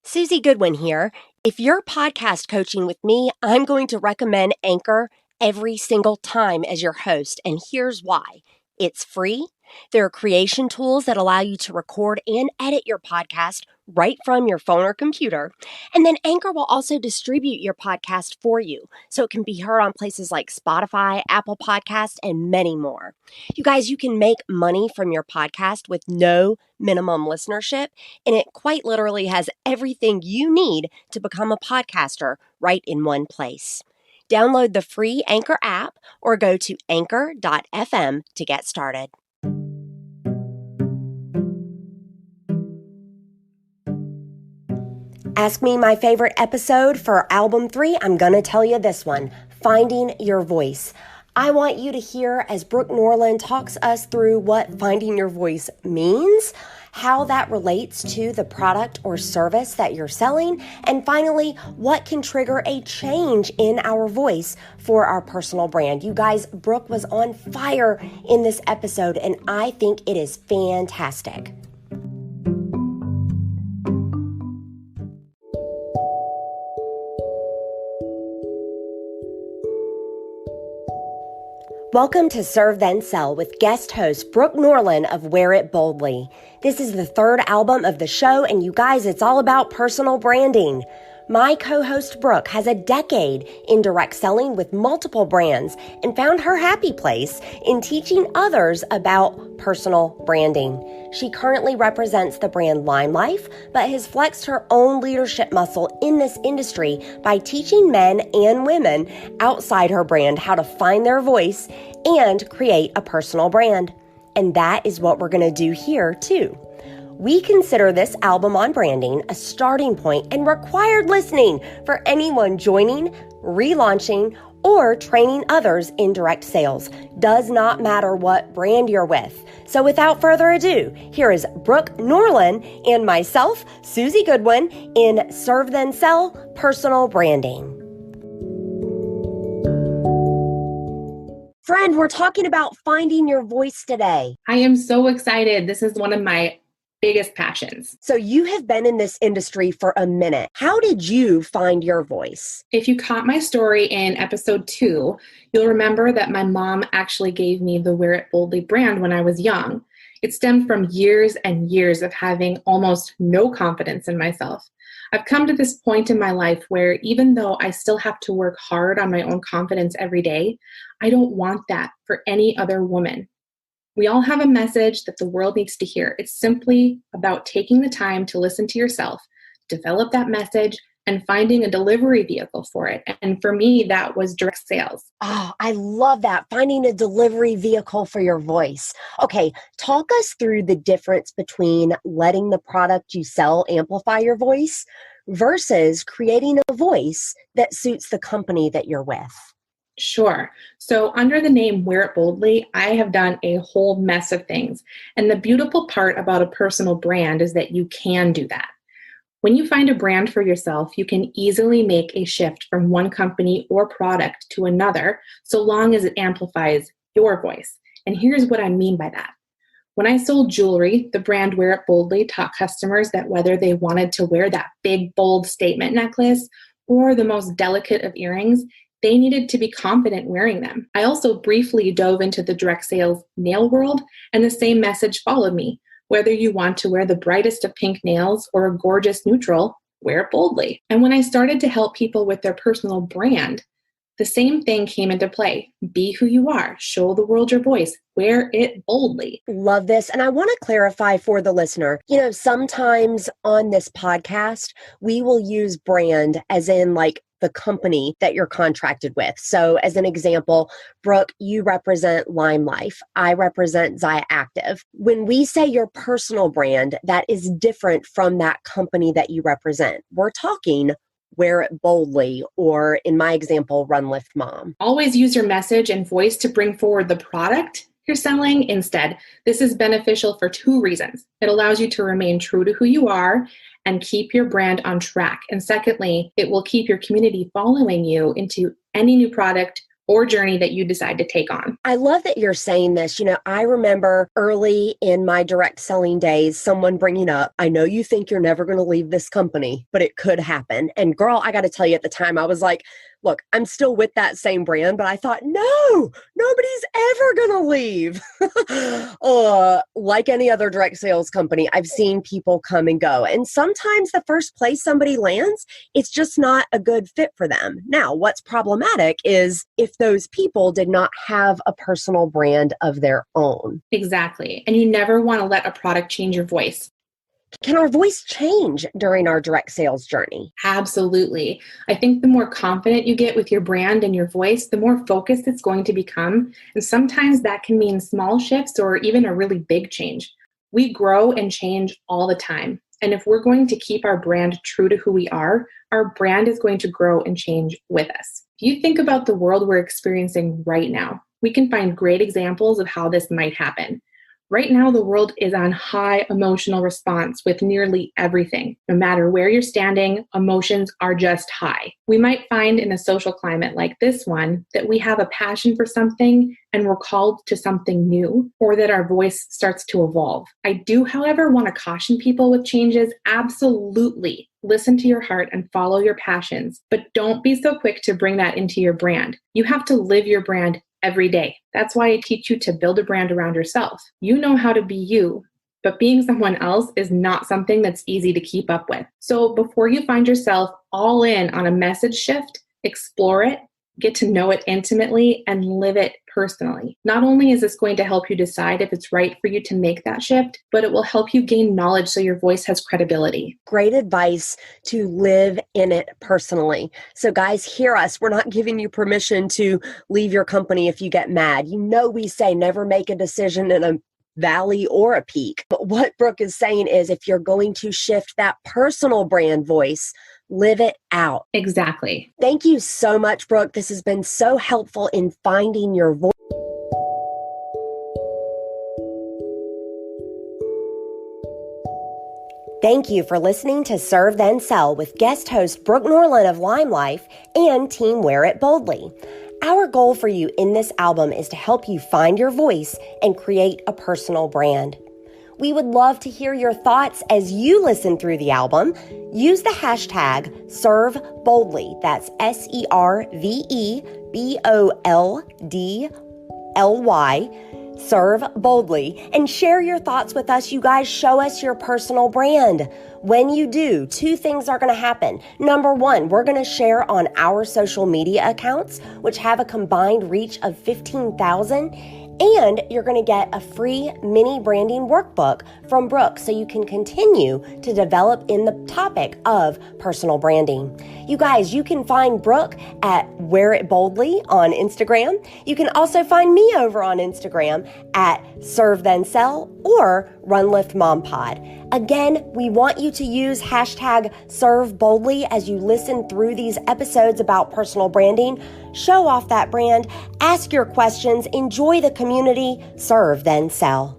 Susie Goodwin here. If you're podcast coaching with me, I'm going to recommend Anchor every single time as your host, and here's why. It's free. There are creation tools that allow you to record and edit your podcast right from your phone or computer. And then Anchor will also distribute your podcast for you, so it can be heard on places like Spotify, Apple Podcasts, and many more. You guys, you can make money from your podcast with no minimum listenership, and it quite literally has everything you need to become a podcaster right in one place. Download the free Anchor app or go to anchor.fm to get started. Ask me my favorite episode for album 3. I'm going to tell you this one, Finding Your Voice. I want you to hear as Brooke Norland talks us through what finding your voice means, how that relates to the product or service that you're selling, and finally, what can trigger a change in our voice for our personal brand. You guys, Brooke was on fire in this episode, and I think it is fantastic. Welcome to Serve Then Sell with guest host Brooke Norland of Wear It Boldly. This is the third album of the show, and you guys, it's all about personal branding. My co-host Brooke has a decade in direct selling with multiple brands and found her happy place in teaching others about personal branding. She currently represents the brand Lime Life, but has flexed her own leadership muscle in this industry by teaching men and women outside her brand how to find their voice and create a personal brand. And that is what we're going to do here too. We consider this album on branding a starting point and required listening for anyone joining, relaunching, or training others in direct sales. Does not matter what brand you're with. So without further ado, here is Brooke Norland and myself, Susie Goodwin, in Serve Then Sell Personal Branding. Friend, we're talking about finding your voice today. I am so excited. This is one of my biggest passions. So you have been in this industry for a minute. How did you find your voice? If you caught my story in episode 2, you'll remember that my mom actually gave me the Wear It Boldly brand when I was young. It stemmed from years and years of having almost no confidence in myself. I've come to this point in my life where even though I still have to work hard on my own confidence every day, I don't want that for any other woman. We all have a message that the world needs to hear. It's simply about taking the time to listen to yourself, develop that message, and finding a delivery vehicle for it. And for me, that was direct sales. Oh, I love that. Finding a delivery vehicle for your voice. Okay, talk us through the difference between letting the product you sell amplify your voice versus creating a voice that suits the company that you're with. Sure. So under the name Wear It Boldly, I have done a whole mess of things. And the beautiful part about a personal brand is that you can do that. When you find a brand for yourself, you can easily make a shift from one company or product to another, so long as it amplifies your voice. And here's what I mean by that. When I sold jewelry, the brand Wear It Boldly taught customers that whether they wanted to wear that big, bold statement necklace or the most delicate of earrings, they needed to be confident wearing them. I also briefly dove into the direct sales nail world, and the same message followed me. Whether you want to wear the brightest of pink nails or a gorgeous neutral, wear it boldly. And when I started to help people with their personal brand, the same thing came into play. Be who you are. Show the world your voice. Wear it boldly. Love this. And I want to clarify for the listener, sometimes on this podcast, we will use brand as in like the company that you're contracted with. So as an example, Brooke, you represent Lime Life. I represent Zaya Active. When we say your personal brand, that is different from that company that you represent. We're talking Wear It Boldly, or in my example, Run Lift Mom. Always use your message and voice to bring forward the product you're selling instead. This is beneficial for 2 reasons. It allows you to remain true to who you are and keep your brand on track. And secondly, it will keep your community following you into any new product or journey that you decide to take on. I love that you're saying this. I remember early in my direct selling days, someone bringing up, I know you think you're never going to leave this company, but it could happen. And girl, I got to tell you, at the time, I was like, look, I'm still with that same brand, but I thought, no, nobody's ever going to leave. Like any other direct sales company, I've seen people come and go. And sometimes the first place somebody lands, it's just not a good fit for them. Now, what's problematic is if those people did not have a personal brand of their own. Exactly. And you never want to let a product change your voice. Can our voice change during our direct sales journey? Absolutely. I think the more confident you get with your brand and your voice, the more focused it's going to become. And sometimes that can mean small shifts or even a really big change. We grow and change all the time. And if we're going to keep our brand true to who we are, our brand is going to grow and change with us. If you think about the world we're experiencing right now, we can find great examples of how this might happen. Right now, the world is on high emotional response with nearly everything. No matter where you're standing, emotions are just high. We might find in a social climate like this one that we have a passion for something and we're called to something new, or that our voice starts to evolve. I do, however, want to caution people with changes. Absolutely. Listen to your heart and follow your passions, but don't be so quick to bring that into your brand. You have to live your brand every day. That's why I teach you to build a brand around yourself. You know how to be you, but being someone else is not something that's easy to keep up with. So before you find yourself all in on a message shift, explore it, get to know it intimately, and live it personally. Not only is this going to help you decide if it's right for you to make that shift, but it will help you gain knowledge so your voice has credibility. Great advice to live in it personally. So guys, hear us. We're not giving you permission to leave your company if you get mad. We say never make a decision in a valley or a peak. But what Brooke is saying is if you're going to shift that personal brand voice, live it out. Exactly. Thank you so much, Brooke. This has been so helpful in finding your voice. Thank you for listening to Serve Then Sell with guest host Brooke Norland of Lime Life and Team Wear It Boldly. Our goal for you in this album is to help you find your voice and create a personal brand. We would love to hear your thoughts as you listen through the album. Use the hashtag ServeBoldly. That's ServeBoldly. Serve Boldly, and share your thoughts with us. You guys, show us your personal brand. When you do, two things are going to happen. Number one, we're going to share on our social media accounts, which have a combined reach of 15,000. And you're going to get a free mini branding workbook from Brooke so you can continue to develop in the topic of personal branding. You guys, you can find Brooke at Wear It Boldly on Instagram. You can also find me over on Instagram at Serve Then Sell or Run Lift Mom Pod. Again, we want you to use hashtag Serve Boldly as you listen through these episodes about personal branding. Show off that brand, ask your questions, enjoy the community, serve then sell.